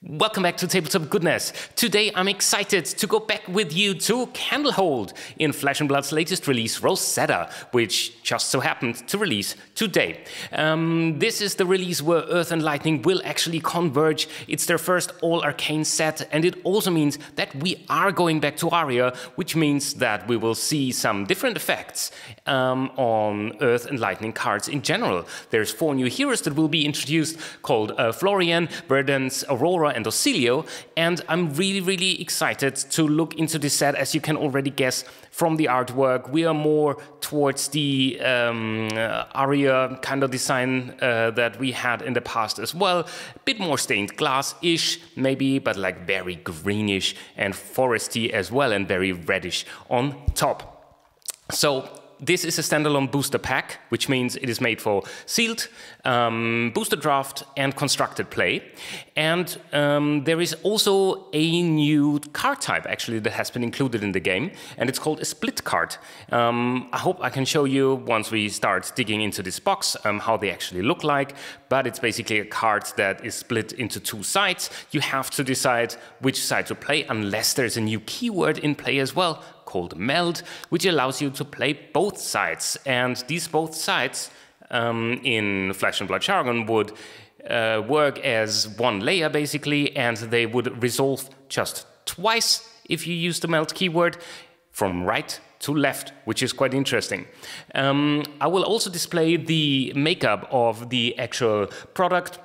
Welcome back to Tabletop Goodness. Today I'm excited to go back with you to Candlehold in Flesh and Blood's latest release, Rosetta, which just so happened to release today. This is the release where Earth and Lightning will actually converge. It's their first ALL-ARCANE set, and it also means that we are going back to Aria, which means that we will see some different effects on Earth and Lightning cards in general. There's 4 new heroes that will be introduced called Florian, Verdance, Aurora, and Oscilio, and I'm really excited to look into this set. As you can already guess from the artwork, we are more towards the Aria kind of design that we had in the past as well. A bit more stained glass-ish maybe, but like very greenish and foresty as well, and very reddish on top. So this is a standalone booster pack, which means it is made for sealed, booster draft, and constructed play. And there is also a new card type, actually, that has been included in the game, and it's called a split card. I hope I can show you, once we start digging into this box, how they actually look like. But it's basically a card that is split into 2 sides. You have to decide which side to play, unless there's a new keyword in play as well, called meld, which allows you to play both sides. And these both sides in Flesh and Blood jargon would work as one layer basically, and they would resolve just twice if you use the meld keyword, from right to left, which is quite interesting. I will also display the makeup of the actual product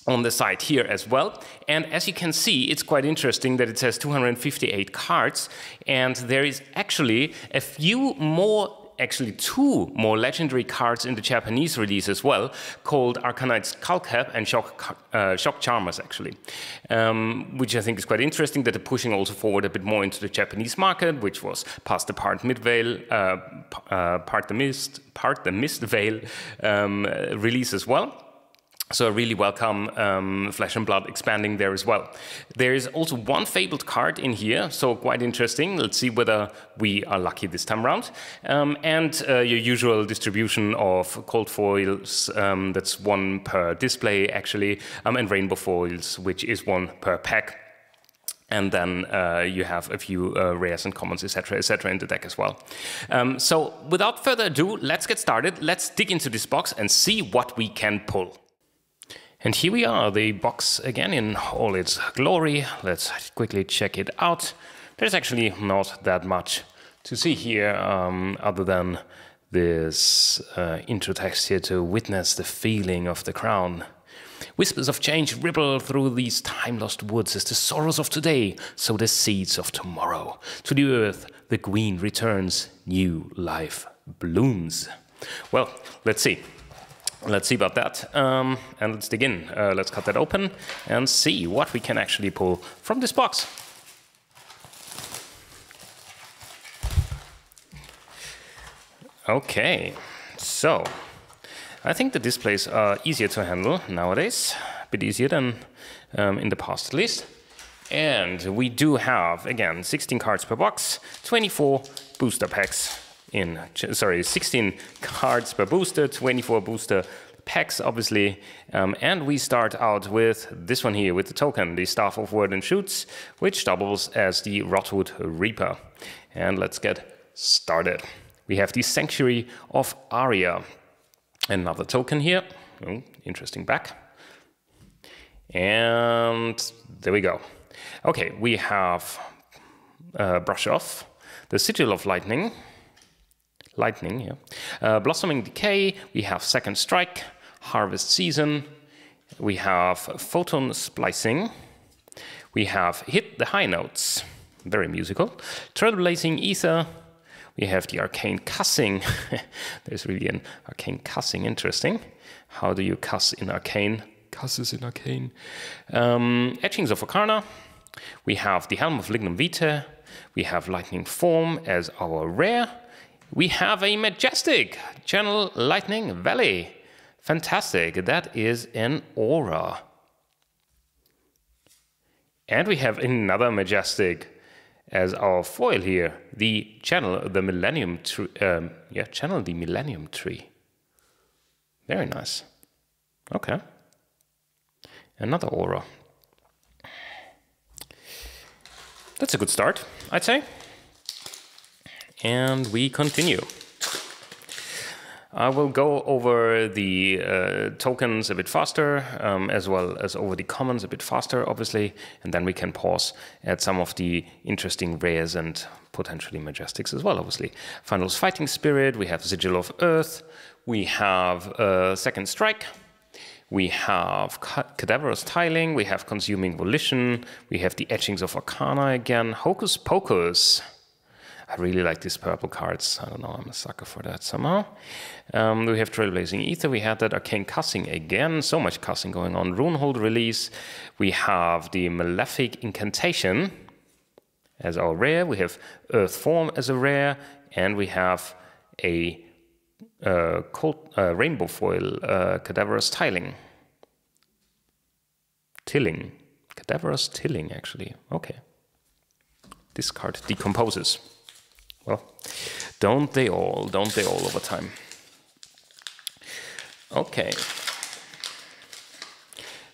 on the side here as well. And as you can see, it's quite interesting that it says 258 cards, and there is actually a few more, actually 2 more legendary cards in the Japanese release as well, called Arcanite's Skullcap and Shock Charmers, actually. Which I think is quite interesting, that they're pushing also forward a bit more into the Japanese market, which was Past the Part Mid-Veil, Part the Mist Veil release as well. So I really welcome Flesh and Blood expanding there as well. There is also 1 fabled card in here, so quite interesting. Let's see whether we are lucky this time around. And your usual distribution of cold foils, that's 1 per display actually, and rainbow foils, which is 1 per pack. And then you have a few rares and commons, etc., in the deck as well. So without further ado, let's get started. Let's dig into this box and see what we can pull. And here we are, the box again in all its glory. Let's quickly check it out. There's actually not that much to see here, other than this intro text here to witness the feeling of the crown. Whispers of change ripple through these time-lost woods as the sorrows of today sow the seeds of tomorrow. To the earth, the queen returns, new life blooms. Well, let's see. Let's see about that, and let's dig in. Let's cut that open and see what we can actually pull from this box. Okay, so I think the displays are easier to handle nowadays, a bit easier than in the past at least. And we do have, again, 16 cards per box, 24 booster packs. 16 cards per booster, 24 booster packs, obviously. And we start out with this one here, with the token, the Staff of Word and Shoots, which doubles as the Rotwood Reaper. And let's get started. We have the Sanctuary of Aria. Another token here. Oh, interesting back. And there we go. Okay, we have Brush Off, the Sigil of Lightning, Blossoming Decay, we have Second Strike, Harvest Season, we have Photon Splicing, we have Hit the High Notes, very musical, Trailblazing Ether, we have the Arcane Cussing. There's really an Arcane Cussing, interesting. How do you cuss in Arcane? Cusses in Arcane. Etchings of Arcana, we have the Helm of Lignum Vitae, we have Lightning Form as our rare. We have a majestic Channel Lightning Valley. Fantastic. That is an Aura. And we have another majestic as our foil here. The Channel the Millennium Tree. Channel the Millennium Tree. Very nice. Okay. Another Aura. That's a good start, I'd say. And we continue. I will go over the tokens a bit faster, as well as over the commons a bit faster, obviously, and then we can pause at some of the interesting rares and potentially majestics as well, obviously. Final's Fighting Spirit, we have Sigil of Earth, we have Second Strike, we have Cadaverous Tiling, we have Consuming Volition, we have the Etchings of Arcana again, Hocus Pocus. I really like these purple cards. I don't know, I'm a sucker for that somehow. We have Trailblazing Ether, we had that Arcane Cussing again, so much cussing going on. Runehold Release, we have the Malefic Incantation as our rare, we have Earth Form as a rare, and we have a Rainbow Foil Cadaverous Tiling. Cadaverous Tilling, actually, okay. This card decomposes. Well, don't they all over time. Okay.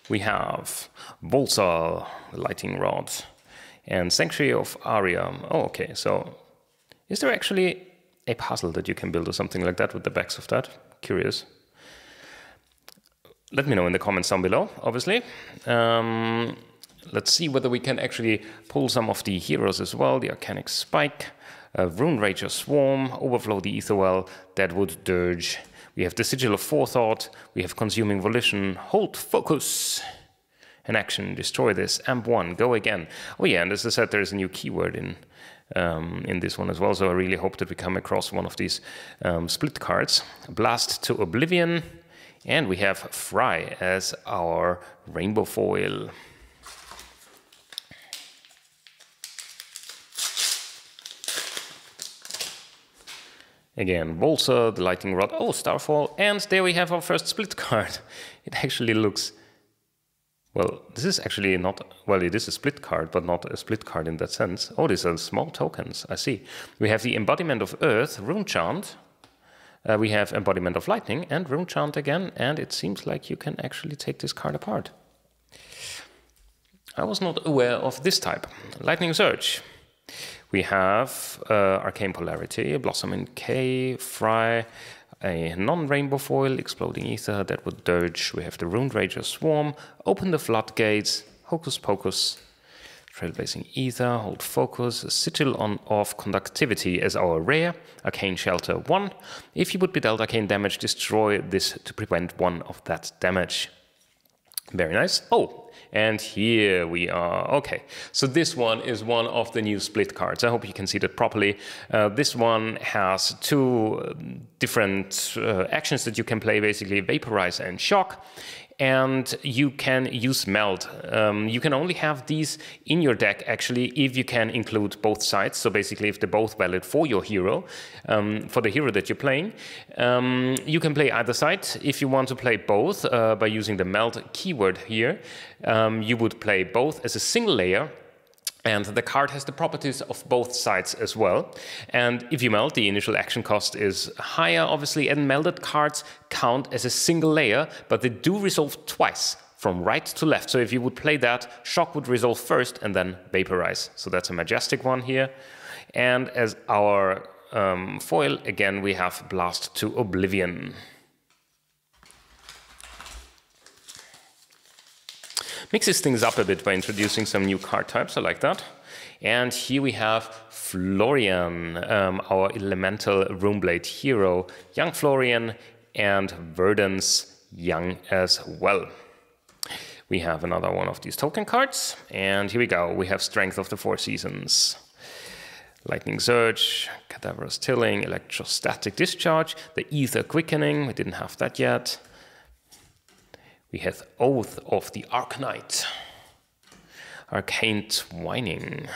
We have Volsa, the Lightning Rod, and Sanctuary of Aria. Oh, okay, so is there actually a puzzle that you can build or something like that with the backs of that? Curious. Let me know in the comments down below, obviously. Let's see whether we can actually pull some of the heroes as well. The Arcanic Spike, Rune Rager Swarm, Overflow the Aetherwell, Deadwood Dirge. We have the Sigil of Forethought, we have Consuming Volition, Hold Focus, an action, destroy this, AMP1, go again. Oh yeah, and as I said, there's a new keyword in this one as well, so I really hope that we come across one of these split cards. Blast to Oblivion, and we have Fry as our Rainbow Foil. Again, Volsa, the Lightning Rod, oh, Starfall, and there we have our first split card. It actually looks, well, this is actually not, well, it is a split card, but not a split card in that sense. Oh, these are small tokens, I see. We have the Embodiment of Earth, Rune Chant. We have Embodiment of Lightning and Rune Chant again, and it seems like you can actually take this card apart. I was not aware of this type. Lightning Surge. We have Arcane Polarity, Blossom in K, Fry, a non-rainbow foil, Exploding Ether, Deadwood Dirge. We have the Rune Rager Swarm, Open the Floodgates, Hocus Pocus, Trailblazing Ether, Hold Focus, Sigil of Conductivity as our rare, Arcane Shelter 1. If you would be dealt arcane damage, destroy this to prevent one of that damage. Very nice. Oh, and here we are. Okay, so this one is one of the new split cards. I hope you can see that properly. This one has two different actions that you can play, basically Vaporize and Shock. And you can use Meld. You can only have these in your deck, actually, if you can include both sides. So basically, if they're both valid for your hero, for the hero that you're playing, you can play either side. If you want to play both by using the Meld keyword here, you would play both as a single layer. And the card has the properties of both sides as well. And if you meld, the initial action cost is higher, obviously, and melded cards count as a single layer, but they do resolve twice, from right to left. So if you would play that, Shock would resolve first and then Vaporize. So that's a majestic one here. And as our foil, again, we have Blast to Oblivion. Mixes things up a bit by introducing some new card types, I like that. And here we have Florian, our elemental Runeblade hero, young Florian, and Verdance, young as well. We have another one of these token cards, and here we go, we have Strength of the Four Seasons. Lightning Surge, Cadaverous Tilling, Electrostatic Discharge, the Ether Quickening, we didn't have that yet. We have Oath of the Arknight, Arcane Twining,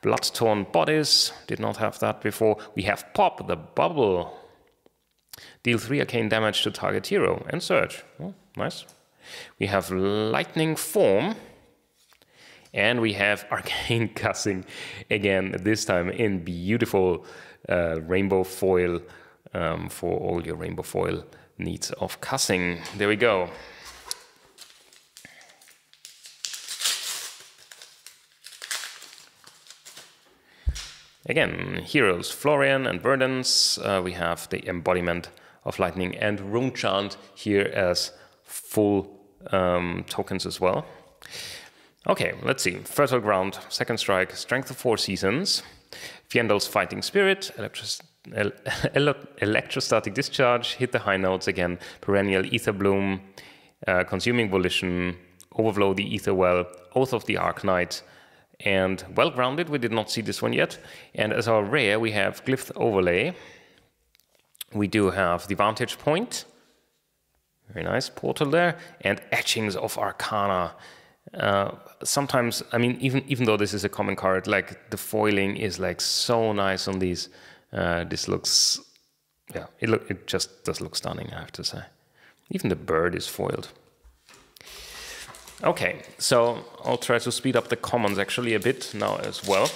Blood-Torn Bodies, did not have that before. We have Pop the Bubble, deal 3 arcane damage to target hero, and Surge, oh, nice. We have Lightning Form, and we have Arcane Cussing, again, this time in beautiful rainbow foil for all your rainbow foil needs of cussing. There we go. Again, heroes, Florian and Verdance. We have the embodiment of lightning and rune chant here as full tokens as well. Okay, let's see. Fertile Ground, Second Strike, Strength of 4 Seasons, Fjendel's Fighting Spirit, Electrostatic Discharge, Hit the High Notes again, Perennial Ether Bloom, Consuming Volition, Overflow the Ether Well, Oath of the Arknight, and Well Grounded. We did not see this one yet. And as our rare, we have Glyph Overlay. We do have the Vantage Point. Very nice. Portal there. And Etchings of Arcana. Sometimes, I mean, even though this is a common card, like the foiling is like so nice on these. This looks, yeah, it just does look stunning, I have to say. Even the bird is foiled. Okay, so I'll try to speed up the commons actually a bit now as well.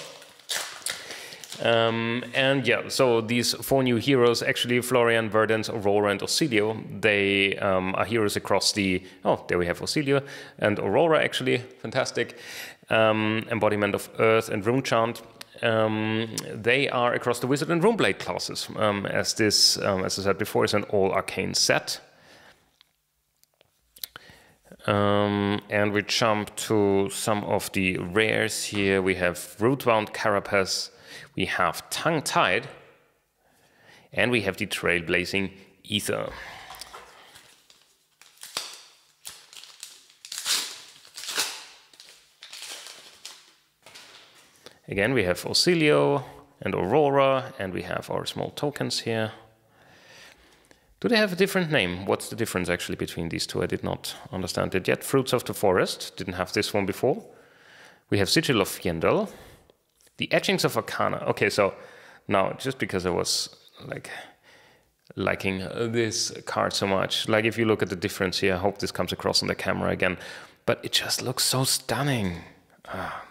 And yeah, so these 4 new heroes, actually Florian, Verdance, Aurora, and Oscilio, they are heroes across the... Oh, there we have Oscilio and Aurora actually, fantastic. Embodiment of Earth and Rune Chant. They are across the Wizard and Runeblade classes, as this, as I said before, is an ALL-ARCANE set. And we jump to some of the rares here. We have Rootbound Carapace, we have Tongue-Tied, and we have the Trailblazing Ether. Again, we have Oscilio and Aurora, and we have our small tokens here. Do they have a different name? What's the difference actually between these two? I did not understand it yet. Fruits of the Forest, didn't have this one before. We have Sigil of Fjendel. The Etchings of Arcana. Okay, so now, just because I was like liking this card so much, like if you look at the difference here, I hope this comes across on the camera again, but it just looks so stunning.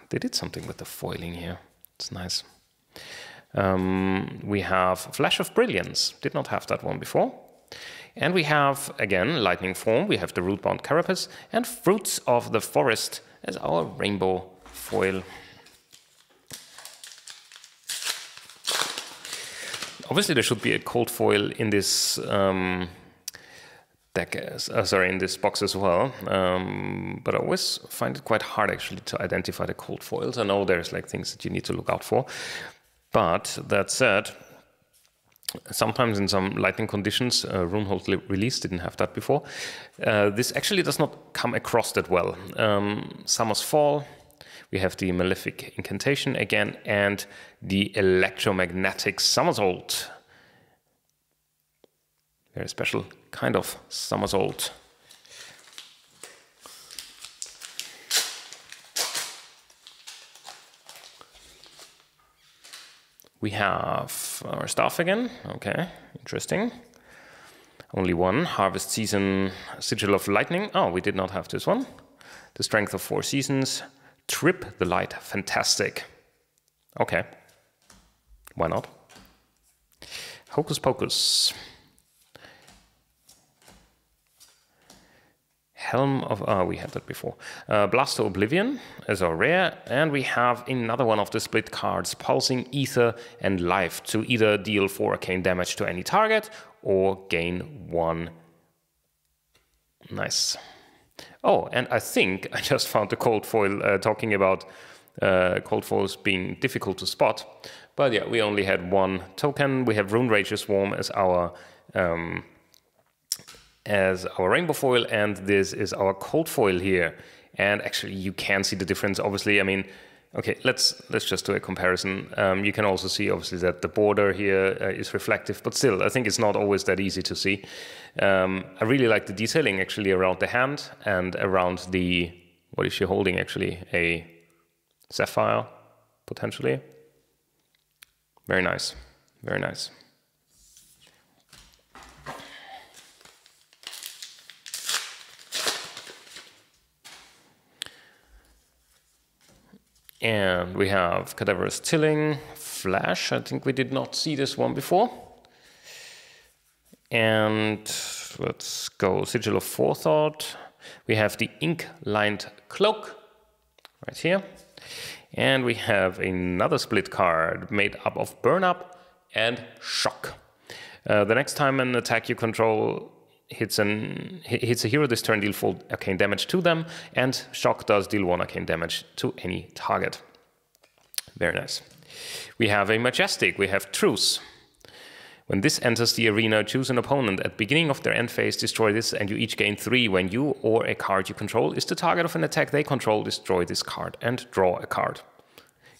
They did something with the foiling here. It's nice. We have Flash of Brilliance. Did not have that one before. And we have, again, Lightning Form. We have the Rootbound Carapace and Fruits of the Forest as our rainbow foil. Obviously, there should be a cold foil in this deck, in this box as well. But I always find it quite hard actually to identify the cold foils. I know there's like things that you need to look out for. But that said, sometimes in some lightning conditions, Runehold release didn't have that before. This actually does not come across that well. Summer's Fall, we have the Malefic Incantation again, and the Electromagnetic Somersault. Very special kind of somersault. We have our staff again. Okay, interesting. Only one. Harvest Season, Sigil of Lightning. Oh, we did not have this one. The Strength of 4 Seasons. Trip the Light. Fantastic. Okay. Why not? Hocus Pocus. Helm of... Oh, we had that before. Blast to Oblivion as our rare. And we have another one of the split cards. Pulsing Ether and Life to either deal 4 arcane damage to any target or gain 1. Nice. Oh, and I think I just found the cold foil talking about cold foils being difficult to spot. But yeah, we only had 1 token. We have Rune Rage's Swarm as our rainbow foil, and this is our cold foil here. And actually, you can see the difference. Obviously, I mean, okay, let's just do a comparison. You can also see, obviously, that the border here is reflective, but still, I think it's not always that easy to see. I really like the detailing, actually, around the hand and around the... What is she holding, actually? A sapphire, potentially. Very nice. Very nice. And we have Cadaverous Tilling, Flash. I think we did not see this one before. And let's go Sigil of Forethought. We have the Ink-Lined Cloak right here. And we have another split card made up of Burn Up and Shock. The next time an attack you control hits a hero this turn, deal 4 arcane damage to them, and Shock does deal 1 arcane damage to any target. Very nice. We have a Majestic, we have Truce. When this enters the arena, choose an opponent. At the beginning of their end phase, destroy this, and you each gain 3. When you or a card you control is the target of an attack they control, destroy this card and draw a card.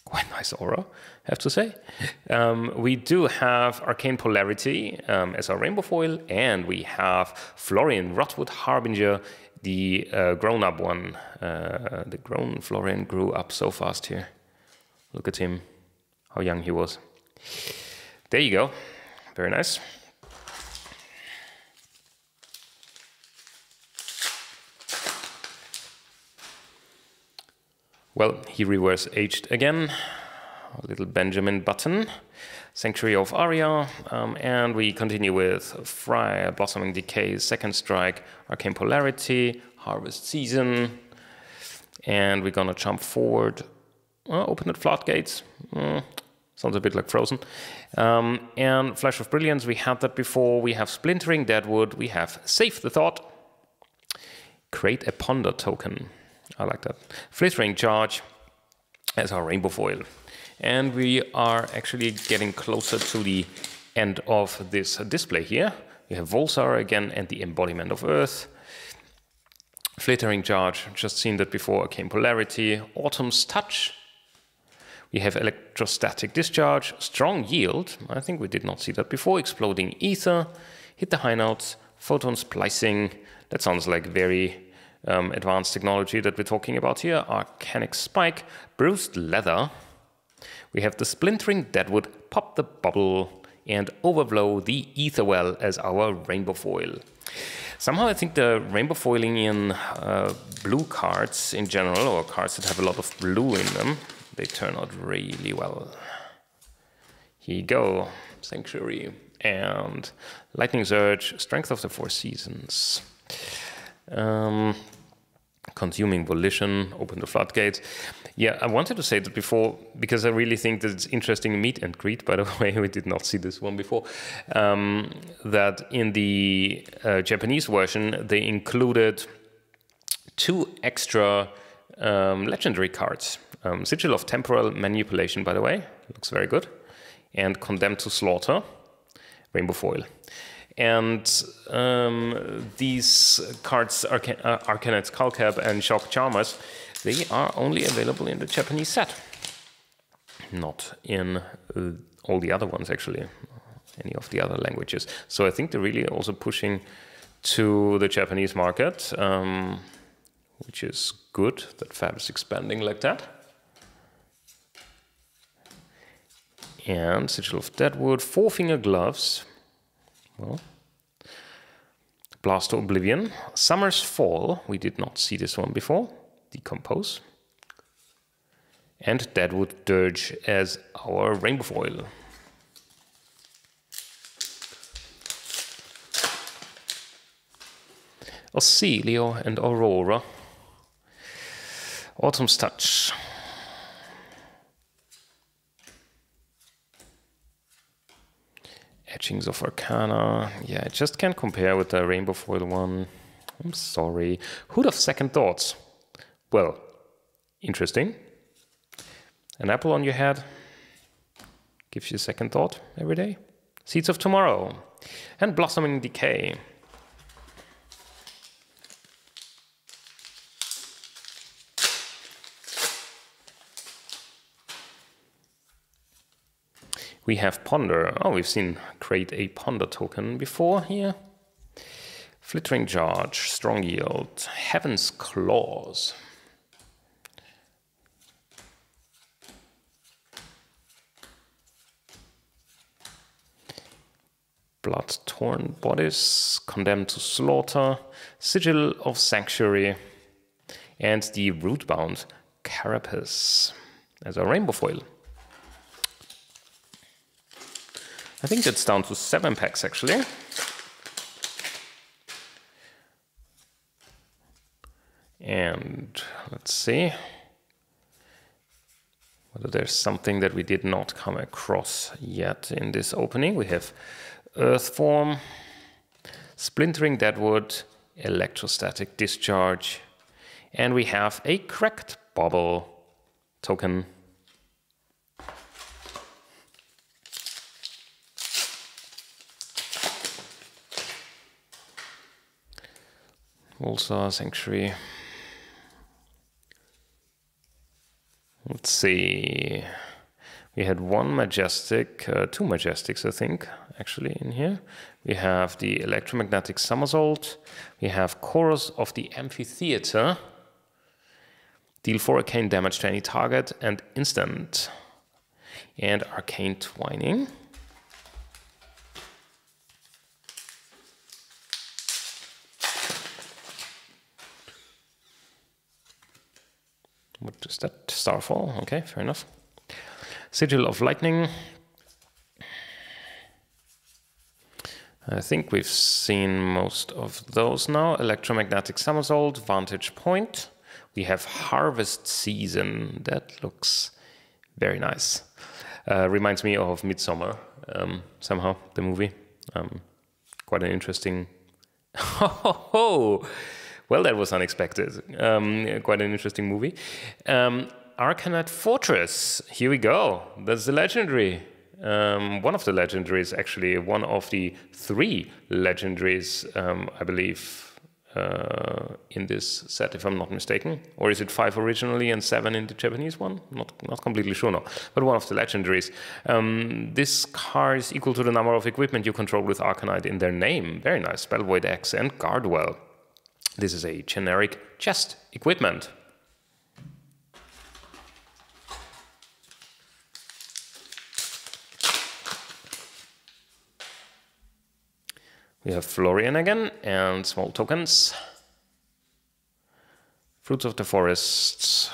Quite nice aura, I have to say. We do have Arcane Polarity as our rainbow foil, and we have Florian, Rotwood Harbinger, the grown-up one. The grown Florian grew up so fast here. Look at him, how young he was. There you go. Very nice. Well, he reverse aged again. A little Benjamin Button. Sanctuary of Aria. And we continue with Fry, Blossoming Decay, Second Strike, Arcane Polarity, Harvest Season. And we're gonna jump forward. Open the floodgates. Sounds a bit like Frozen. And Flash of Brilliance, we had that before. We have Splintering Deadwood. We have Save the Thought. Create a Ponder token. I like that. Flittering Charge as our rainbow foil. And we are actually getting closer to the end of this display here. We have Volsar again and the Embodiment of Earth. Flittering Charge, just seen that before. Arcane Polarity. Autumn's Touch. We have Electrostatic Discharge, Strong Yield, I think we did not see that before, Exploding Ether, Hit the High Notes, Photon Splicing, that sounds like very advanced technology that we're talking about here, Arcanic Spike, Bruised Leather, we have the Splintering Deadwood, Pop the Bubble, and Overblow the Etherwell as our rainbow foil. Somehow I think the rainbow foiling in blue cards in general, or cards that have a lot of blue in them, they turn out really well. Here you go, Sanctuary and Lightning Surge, Strength of the Four Seasons. Consuming Volition, Open the Floodgates. Yeah, I wanted to say that before because I really think that it's interesting. Meet and Greet, by the way, we did not see this one before. That in the Japanese version, they included 2 extra legendary cards. Sigil of Temporal Manipulation, by the way, looks very good. And Condemned to Slaughter, rainbow foil. And these cards, Arcanite Skullcap and Shock Charmers, they are only available in the Japanese set. Not in all the other ones, actually, any of the other languages. So I think they're really also pushing to the Japanese market, which is good that Fab is expanding like that. And Sigil of Deadwood, Four Finger Gloves, well, Blast to Oblivion, Summer's Fall, we did not see this one before, Decompose, and Deadwood Dirge as our rainbow foil. Oscilio and Aurora, Autumn's Touch. Etchings of Arcana. Yeah, I just can't compare with the rainbow foil one. I'm sorry. Hood of Second Thoughts. Well, interesting. An apple on your head gives you a second thought every day. Seeds of Tomorrow. And Blossoming Decay. We have Ponder. Oh, we've seen create a Ponder token before here. Flittering Charge, Strong Yield, Heaven's Claws. Blood-Torn Bodies, Condemned to Slaughter, Sigil of Sanctuary, and the Rootbound Carapace as a rainbow foil. I think that's down to 7 packs, actually. And let's see. whether there's something that we did not come across yet in this opening. We have Earth Form, Splintering Deadwood, Electrostatic Discharge, and we have a Cracked Bobble token. Also Sanctuary. Let's see. We had one Majestic, two Majestics, I think, actually, in here. We have the Electromagnetic Somersault. We have Chorus of the Amphitheater. Deal 4 arcane damage to any target and instant. And Arcane Twining. What is that? Starfall. Okay, fair enough. Sigil of Lightning. I think we've seen most of those now. Electromagnetic Somersault, Vantage Point. We have Harvest Season. That looks very nice. Reminds me of Midsummer, somehow, the movie. Quite an interesting... Well, that was unexpected. Quite an interesting movie. Arcanite Fortress. Here we go. That's the legendary. One of the legendaries, actually. One of the 3 legendaries, I believe, in this set, if I'm not mistaken. Or is it 5 originally and 7 in the Japanese one? Not completely sure, no. But one of the legendaries. This card is equal to the number of equipment you control with Arcanite in their name. Very nice. Spell Void Axe and Guardwell. This is a generic chest equipment. We have Florian again and small tokens. Fruits of the Forests.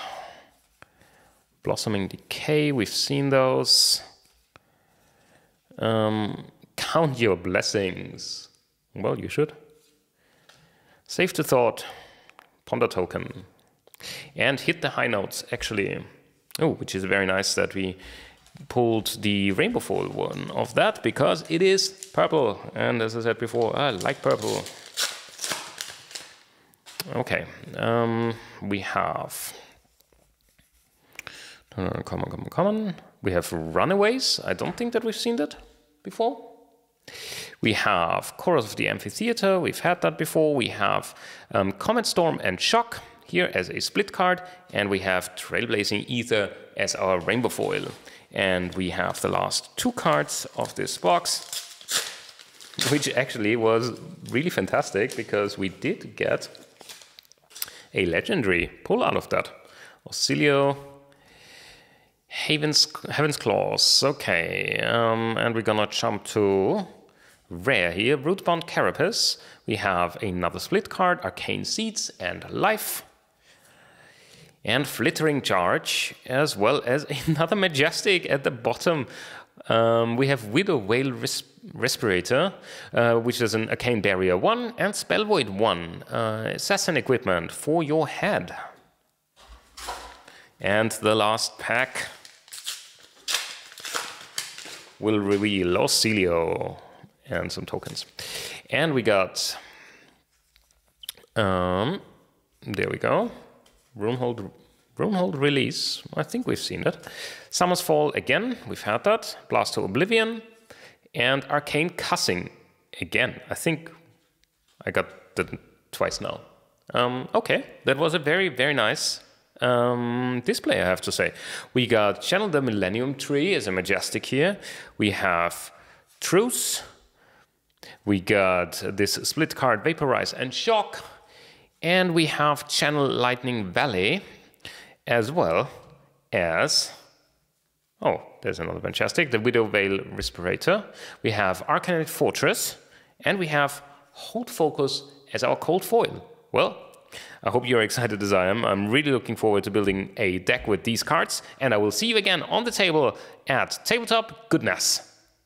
Blossoming Decay, we've seen those. Count your blessings. Well, you should. Save the Thought, Ponder Token, and hit the high notes, actually. Oh, which is very nice that we pulled the Rainbow Foil one of that, because it is purple, and as I said before, I like purple. Okay, we have... Common. We have Runaways. I don't think that we've seen that before. We have Chorus of the Amphitheater, we've had that before. We have Comet Storm and Shock here as a split card, and we have Trailblazing Ether as our Rainbow Foil. And we have the last 2 cards of this box, which actually was really fantastic because we did get a legendary pull out of that. Oscilio, Heaven's Claws, okay, and we're gonna jump to rare here, Rootbound Carapace. We have another split card, Arcane Seeds and Life. And Flittering Charge, as well as another Majestic at the bottom. We have Widow Whale Respirator, which is an Arcane Barrier 1, and Spell Void 1. Assassin equipment for your head. And the last pack will reveal Oscilio and some tokens. And we got, there we go, Runehold Release, I think we've seen that. Summer's Fall again, we've had that. Blast to Oblivion, and Arcane Cussing again. I think I got that twice now. Okay, that was a very, very nice display, I have to say. We got Channel the Millennium Tree as a Majestic here. We have Truce. We got this split card, Vaporize and Shock. And we have Channel Lightning Valley, as well as... Oh, there's another Majestic, the Widow Veil Respirator. We have Arcanite Fortress. And we have Hold Focus as our cold foil. Well, I hope you're excited as I am. I'm really looking forward to building a deck with these cards. And I will see you again on the table at Tabletop. Goodness.